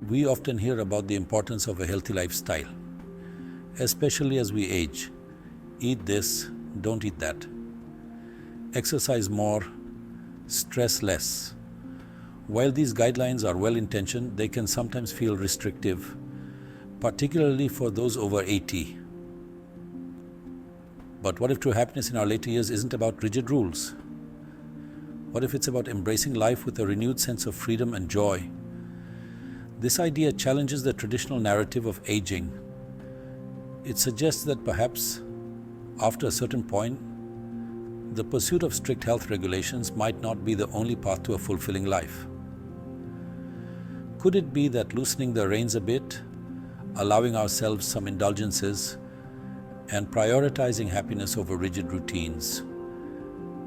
We often hear about the importance of a healthy lifestyle, especially as we age. Eat this, don't eat that. Exercise more, stress less. While these guidelines are well-intentioned, they can sometimes feel restrictive, particularly for those over 80. But what if true happiness in our later years isn't about rigid rules? What if it's about embracing life with a renewed sense of freedom and joy? This idea challenges the traditional narrative of aging. It suggests that perhaps, after a certain point, the pursuit of strict health regulations might not be the only path to a fulfilling life. Could it be that loosening the reins a bit, allowing ourselves some indulgences, and prioritizing happiness over rigid routines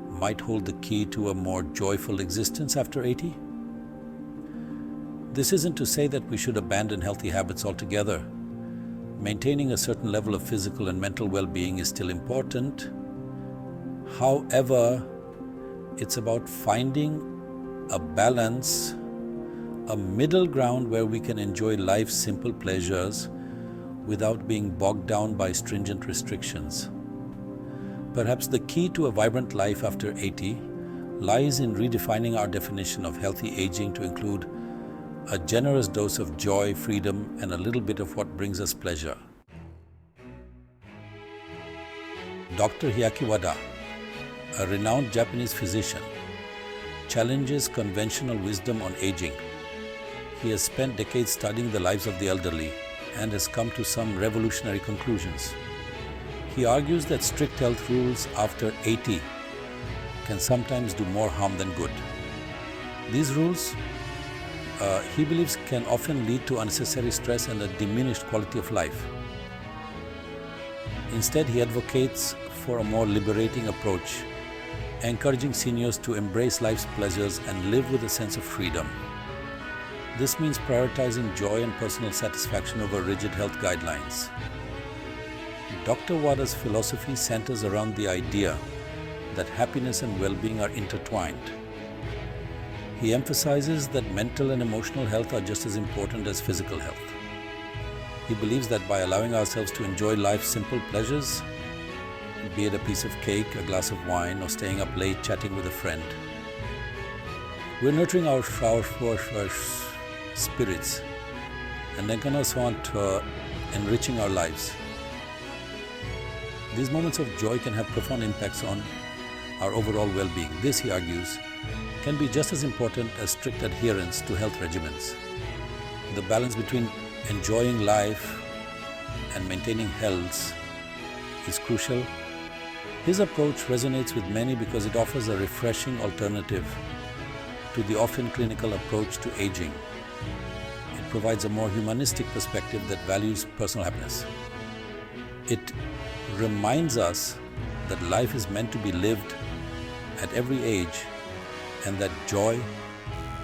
might hold the key to a more joyful existence after 80? This isn't to say that we should abandon healthy habits altogether. Maintaining a certain level of physical and mental well-being is still important. However, it's about finding a balance, a middle ground where we can enjoy life's simple pleasures without being bogged down by stringent restrictions. Perhaps the key to a vibrant life after 80 lies in redefining our definition of healthy aging to include a generous dose of joy, freedom, and a little bit of what brings us pleasure. Dr. Hiaki Wada, a renowned Japanese physician, challenges conventional wisdom on aging. He has spent decades studying the lives of the elderly and has come to some revolutionary conclusions. He argues that strict health rules after 80 can sometimes do more harm than good. These rules, he believes, can often lead to unnecessary stress and a diminished quality of life. Instead, he advocates for a more liberating approach, encouraging seniors to embrace life's pleasures and live with a sense of freedom. This means prioritizing joy and personal satisfaction over rigid health guidelines. Dr. Wada's philosophy centers around the idea that happiness and well-being are intertwined. He emphasizes that mental and emotional health are just as important as physical health. He believes that by allowing ourselves to enjoy life's simple pleasures, be it a piece of cake, a glass of wine, or staying up late chatting with a friend, we're nurturing our spirits and enriching our lives. These moments of joy can have profound impacts on our overall well-being. This, he argues, can be just as important as strict adherence to health regimens. The balance between enjoying life and maintaining health is crucial. His approach resonates with many because it offers a refreshing alternative to the often clinical approach to aging. It provides a more humanistic perspective that values personal happiness. It reminds us that life is meant to be lived at every age and that joy,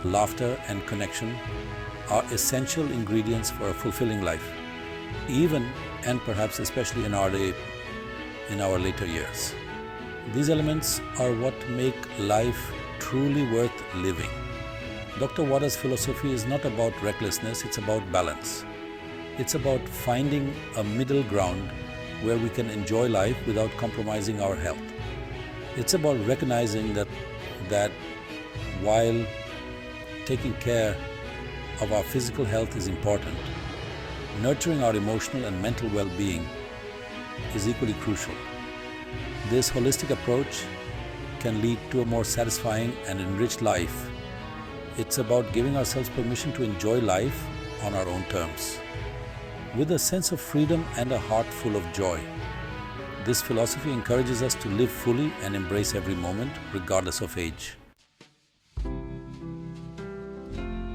laughter, and connection are essential ingredients for a fulfilling life, even and perhaps especially in our later years. These elements are what make life truly worth living. Dr. Wada's philosophy is not about recklessness, it's about balance. It's about finding a middle ground where we can enjoy life without compromising our health. It's about recognizing that while taking care of our physical health is important, nurturing our emotional and mental well-being is equally crucial. This holistic approach can lead to a more satisfying and enriched life. It's about giving ourselves permission to enjoy life on our own terms, with a sense of freedom and a heart full of joy. This philosophy encourages us to live fully and embrace every moment, regardless of age.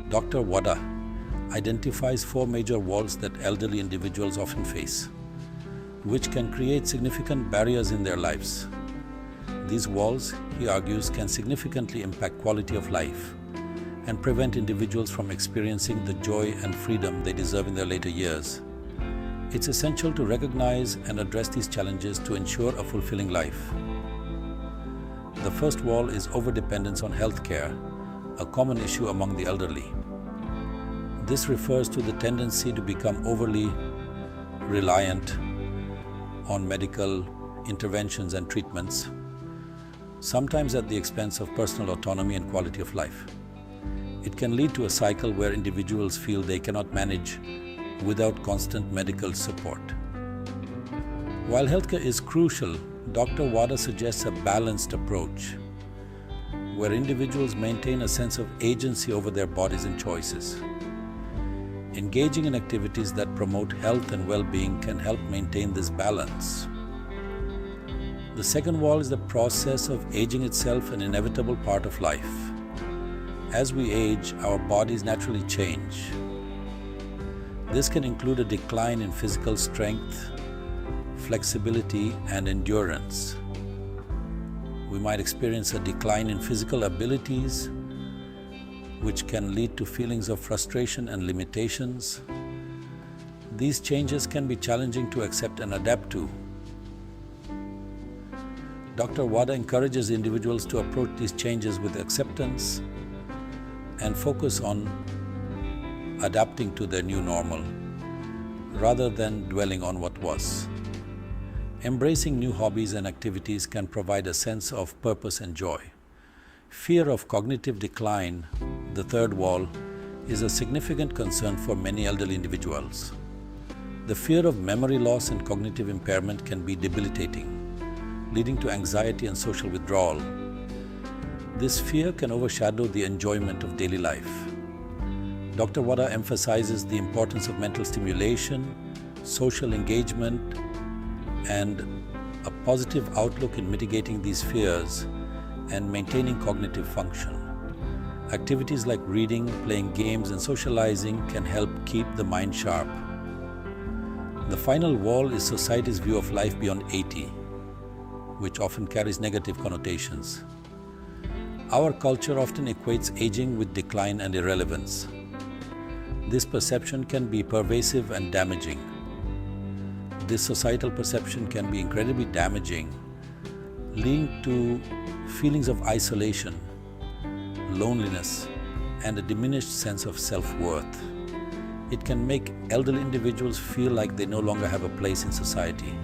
Dr. Wada identifies 4 major walls that elderly individuals often face, which can create significant barriers in their lives. These walls, he argues, can significantly impact quality of life and prevent individuals from experiencing the joy and freedom they deserve in their later years. It's essential to recognize and address these challenges to ensure a fulfilling life. The first wall is overdependence on healthcare, a common issue among the elderly. This refers to the tendency to become overly reliant on medical interventions and treatments, sometimes at the expense of personal autonomy and quality of life. It can lead to a cycle where individuals feel they cannot manage without constant medical support. While healthcare is crucial, Dr. Wada suggests a balanced approach where individuals maintain a sense of agency over their bodies and choices. Engaging in activities that promote health and well-being can help maintain this balance. The second wall is the process of aging itself, an inevitable part of life. As we age, our bodies naturally change. This can include a decline in physical strength, flexibility, and endurance. We might experience a decline in physical abilities, which can lead to feelings of frustration and limitations. These changes can be challenging to accept and adapt to. Dr. Wada encourages individuals to approach these changes with acceptance and focus on adapting to their new normal, rather than dwelling on what was. Embracing new hobbies and activities can provide a sense of purpose and joy. Fear of cognitive decline, the third wall, is a significant concern for many elderly individuals. The fear of memory loss and cognitive impairment can be debilitating, leading to anxiety and social withdrawal. This fear can overshadow the enjoyment of daily life. Dr. Wada emphasizes the importance of mental stimulation, social engagement, and a positive outlook in mitigating these fears and maintaining cognitive function. Activities like reading, playing games, and socializing can help keep the mind sharp. The final wall is society's view of life beyond 80, which often carries negative connotations. Our culture often equates aging with decline and irrelevance. This perception can be pervasive and damaging. This societal perception can be incredibly damaging, leading to feelings of isolation, loneliness, and a diminished sense of self-worth. It can make elderly individuals feel like they no longer have a place in society.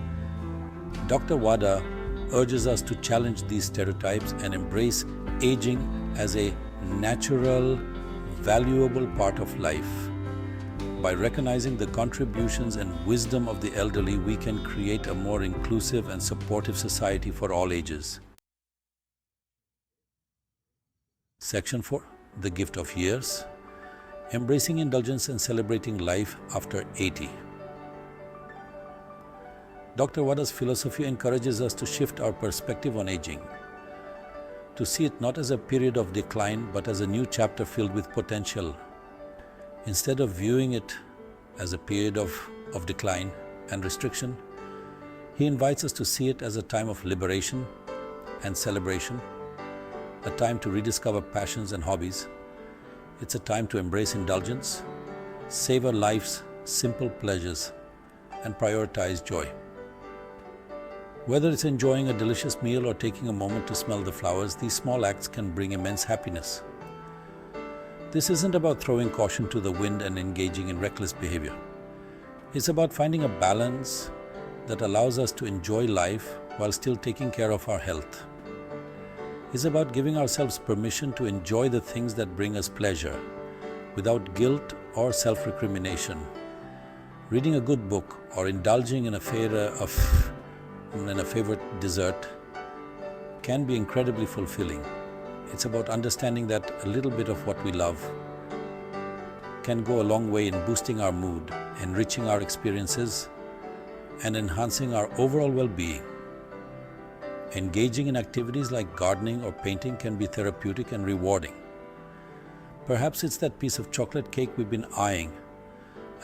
Dr. Wada urges us to challenge these stereotypes and embrace aging as a natural, valuable part of life. By recognizing the contributions and wisdom of the elderly, we can create a more inclusive and supportive society for all ages. Section 4. The Gift of Years. Embracing indulgence and celebrating life after 80. Dr. Wada's philosophy encourages us to shift our perspective on aging, to see it not as a period of decline, but as a new chapter filled with potential. Instead of viewing it as a period of decline and restriction, he invites us to see it as a time of liberation and celebration, a time to rediscover passions and hobbies. It's a time to embrace indulgence, savor life's simple pleasures, and prioritize joy. Whether it's enjoying a delicious meal or taking a moment to smell the flowers, these small acts can bring immense happiness. This isn't about throwing caution to the wind and engaging in reckless behavior. It's about finding a balance that allows us to enjoy life while still taking care of our health. It's about giving ourselves permission to enjoy the things that bring us pleasure without guilt or self-recrimination. Reading a good book or indulging in a favorite dessert can be incredibly fulfilling. It's about understanding that a little bit of what we love can go a long way in boosting our mood, enriching our experiences, and enhancing our overall well-being. Engaging in activities like gardening or painting can be therapeutic and rewarding. Perhaps it's that piece of chocolate cake we've been eyeing,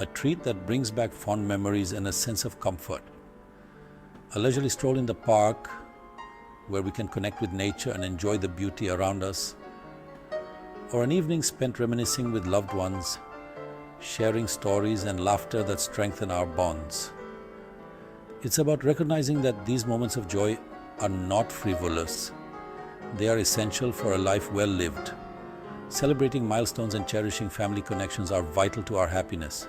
a treat that brings back fond memories and a sense of comfort. A leisurely stroll in the park where we can connect with nature and enjoy the beauty around us, or an evening spent reminiscing with loved ones, sharing stories and laughter that strengthen our bonds. It's about recognizing that these moments of joy are not frivolous. They are essential for a life well lived, Celebrating milestones and cherishing family connections are vital to our happiness.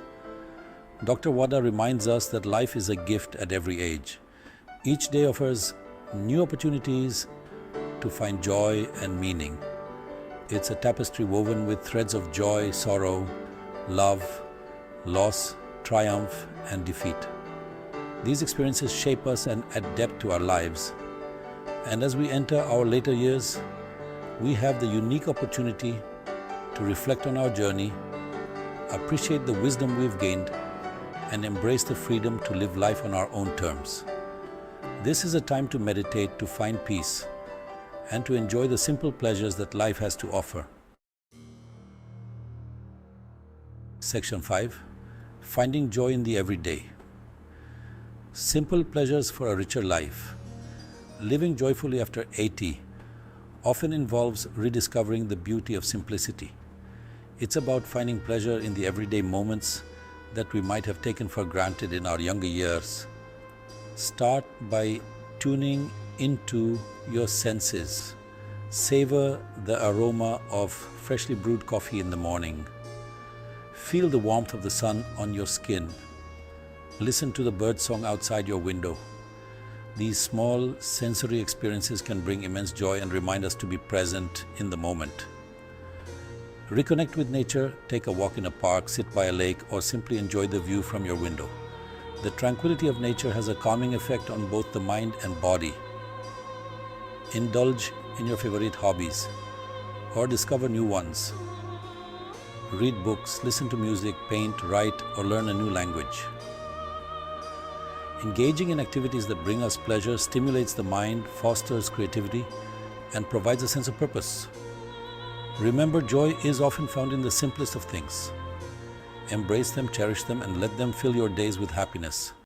Dr. Wada reminds us that life is a gift at every age. Each day offers new opportunities to find joy and meaning. It's a tapestry woven with threads of joy, sorrow, love, loss, triumph, and defeat. These experiences shape us and add depth to our lives. And as we enter our later years, we have the unique opportunity to reflect on our journey, appreciate the wisdom we've gained, and embrace the freedom to live life on our own terms. This is a time to meditate, to find peace, and to enjoy the simple pleasures that life has to offer. Section 5. Finding joy in the everyday. Simple pleasures for a richer life. Living joyfully after 80 often involves rediscovering the beauty of simplicity. It's about finding pleasure in the everyday moments that we might have taken for granted in our younger years. Start by tuning into your senses. Savor the aroma of freshly brewed coffee in the morning. Feel the warmth of the sun on your skin. Listen to the birdsong outside your window. These small sensory experiences can bring immense joy and remind us to be present in the moment. Reconnect with nature, take a walk in a park, sit by a lake, or simply enjoy the view from your window. The tranquility of nature has a calming effect on both the mind and body. Indulge in your favorite hobbies or discover new ones. Read books, listen to music, paint, write, or learn a new language. Engaging in activities that bring us pleasure stimulates the mind, fosters creativity, and provides a sense of purpose. Remember, joy is often found in the simplest of things. Embrace them, cherish them, and let them fill your days with happiness.